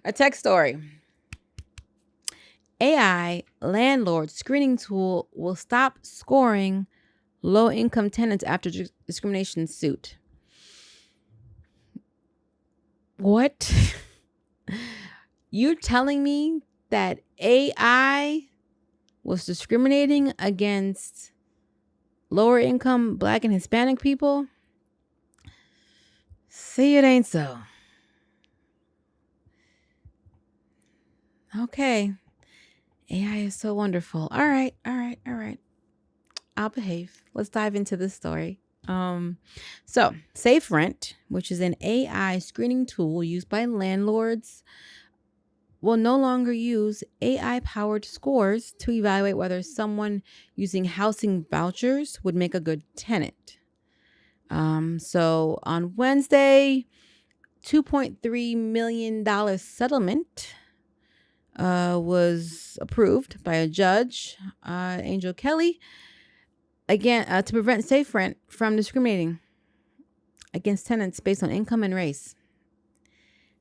A tech story. AI landlord screening tool will stop scoring low income tenants after discrimination suit. What? You're telling me that AI was discriminating against lower income Black and Hispanic people? See, it ain't so. Okay. AI is so wonderful. All right. I'll behave. Let's dive into this story. So SafeRent, which is an AI screening tool used by landlords, will no longer use AI-powered scores to evaluate whether someone using housing vouchers would make a good tenant. So on Wednesday, $2.3 million settlement was approved by a judge, Angel Kelly, again to prevent SafeRent from discriminating against tenants based on income and race.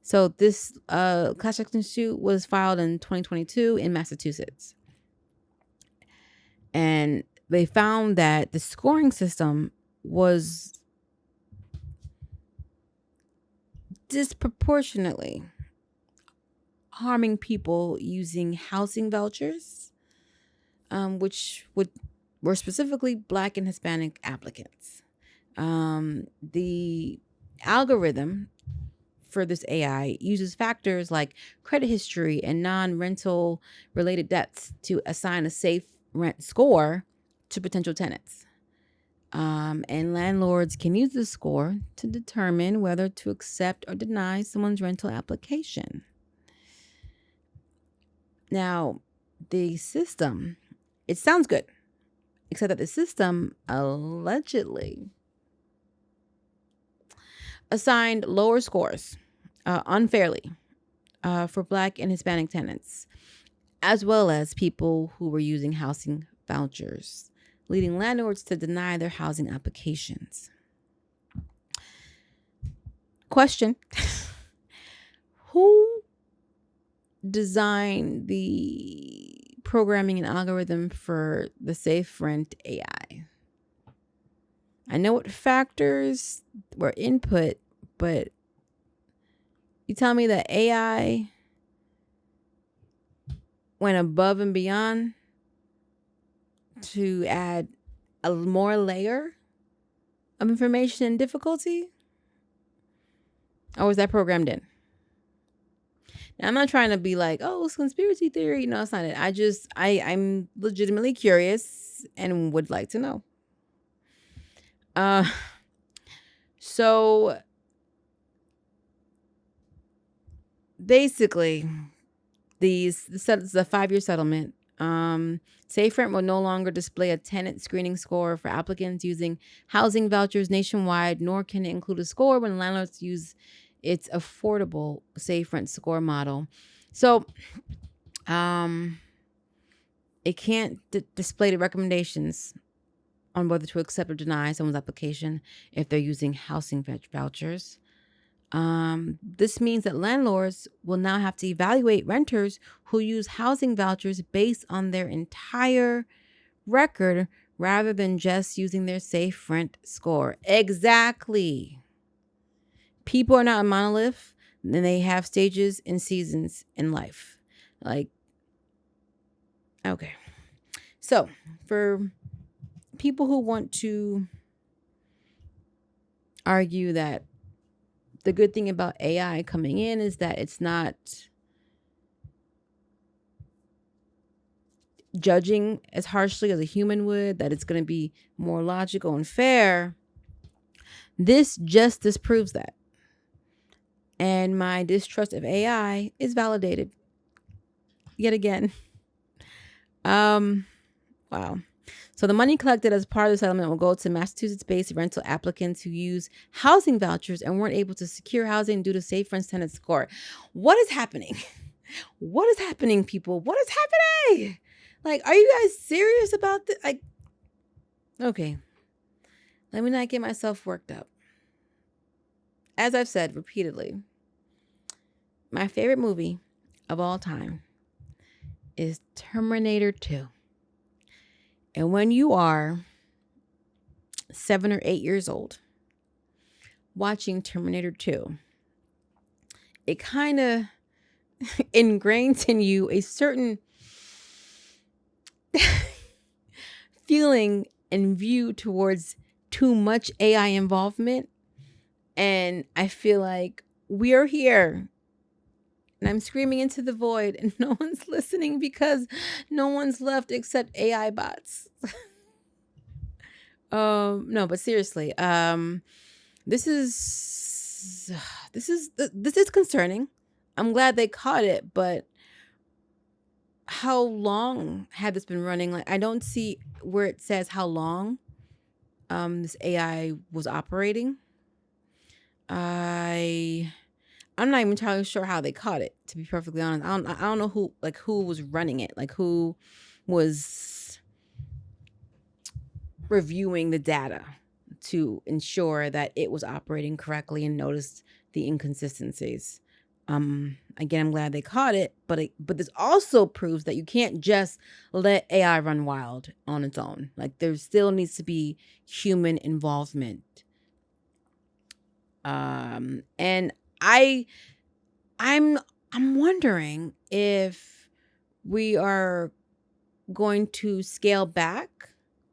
So this class action suit was filed in 2022 in Massachusetts. And they found that the scoring system was disproportionately harming people using housing vouchers, which were specifically Black and Hispanic applicants. The algorithm for this AI uses factors like credit history and non-rental related debts to assign a safe rent score to potential tenants. And landlords can use the score to determine whether to accept or deny someone's rental application. Now, the system, it sounds good, except that the system allegedly assigned lower scores unfairly for Black and Hispanic tenants, as well as people who were using housing vouchers, leading landlords to deny their housing applications. Question: who designed the programming and algorithm for the SafeRent AI? I know what factors were input, but you tell me that AI went above and beyond to add a more layer of information and difficulty? Or was that programmed in? Now, I'm not trying to be like, oh, it's conspiracy theory. No, it's not it. I'm legitimately curious and would like to know. So basically, it's a 5-year settlement. SafeRent will no longer display a tenant screening score for applicants using housing vouchers nationwide, nor can it include a score when landlords use its affordable SafeRent score model. So, it can't display the recommendations on whether to accept or deny someone's application if they're using housing vouchers. This means that landlords will now have to evaluate renters who use housing vouchers based on their entire record rather than just using their SafeRent score. Exactly. People are not a monolith, and they have stages and seasons in life. Like, okay. So, for people who want to argue that the good thing about AI coming in is that it's not judging as harshly as a human would, that it's going to be more logical and fair, this just disproves that. And my distrust of AI is validated yet again. Wow. So the money collected as part of the settlement will go to Massachusetts-based rental applicants who use housing vouchers and weren't able to secure housing due to SafeRent's tenant score. What is happening? What is happening, people? What is happening? Like, are you guys serious about this? Like, okay. Let me not get myself worked up. As I've said repeatedly, My favorite movie of all time is Terminator 2. And when you are 7 or 8 years old watching Terminator 2, it kind of ingrains in you a certain feeling and view towards too much AI involvement. And I feel like we are here and I'm screaming into the void and no one's listening because no one's left except AI bots. No, but seriously, this is this is concerning. I'm glad they caught it, but how long had this been running? Like, I don't see where it says how long this AI was operating. I'm not even entirely sure how they caught it, to be perfectly honest. I don't know who was running it, like who was reviewing the data to ensure that it was operating correctly and noticed the inconsistencies. Again, I'm glad they caught it, but this also proves that you can't just let AI run wild on its own. Like, there still needs to be human involvement. And I'm wondering if we are going to scale back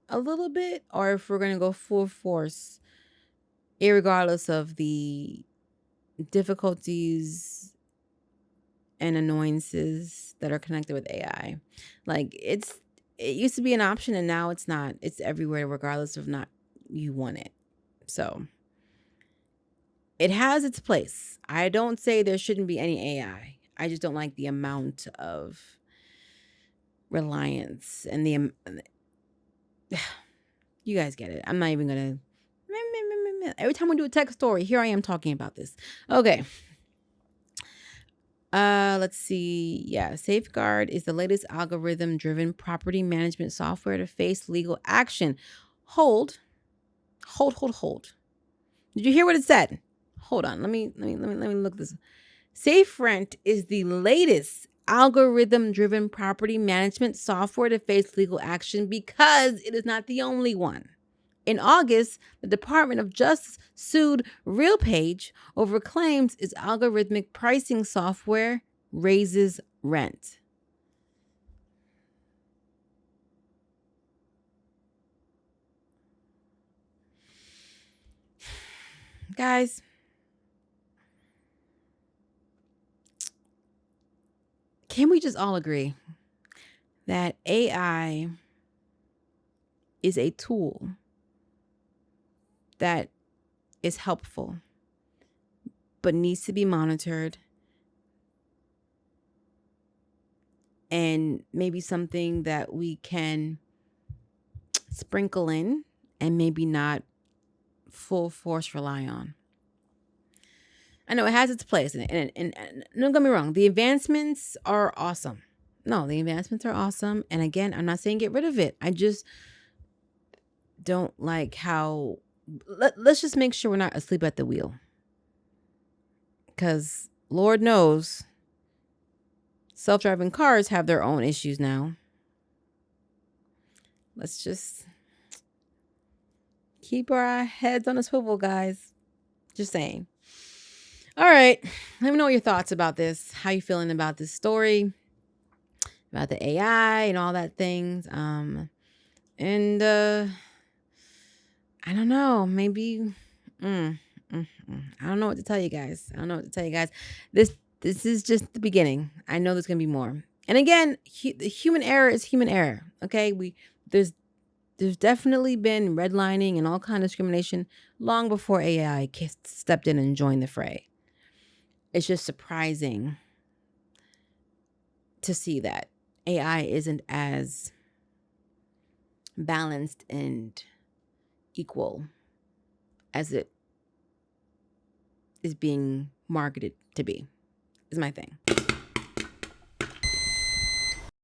a little bit, or if we're going to go full force, irregardless of the difficulties and annoyances that are connected with AI. Like, it used to be an option and now it's not. It's everywhere, regardless of not you want it. So it has its place. I don't say there shouldn't be any AI. I just don't like the amount of reliance and the you guys get it. I'm not even gonna. Every time we do a tech story, here I am talking about this. Okay. Let's see. Yeah, Safeguard is the latest algorithm-driven property management software to face legal action. Hold. Did you hear what it said? Hold on. Let me look this. SafeRent is the latest algorithm-driven property management software to face legal action because it is not the only one. In August, the Department of Justice sued RealPage over claims its algorithmic pricing software raises rent. Guys, can we just all agree that AI is a tool that is helpful, but needs to be monitored, and maybe something that we can sprinkle in and maybe not full force rely on? I know it has its place, and don't get me wrong, the advancements are awesome. No, the advancements are awesome. And again, I'm not saying get rid of it. I just don't like how... Let's just make sure we're not asleep at the wheel. Because Lord knows, self-driving cars have their own issues now. Let's just keep our heads on a swivel, guys. Just saying. All right. Let me know your thoughts about this. How you feeling about this story, about the AI and all that things. And I don't know, maybe I don't know what to tell you guys. This is just the beginning. I know there's gonna be more. And again, the human error is human error. Okay, there's definitely been redlining and all kind of discrimination long before AI stepped in and joined the fray. It's just surprising to see that AI isn't as balanced and equal as it is being marketed to be, is my thing.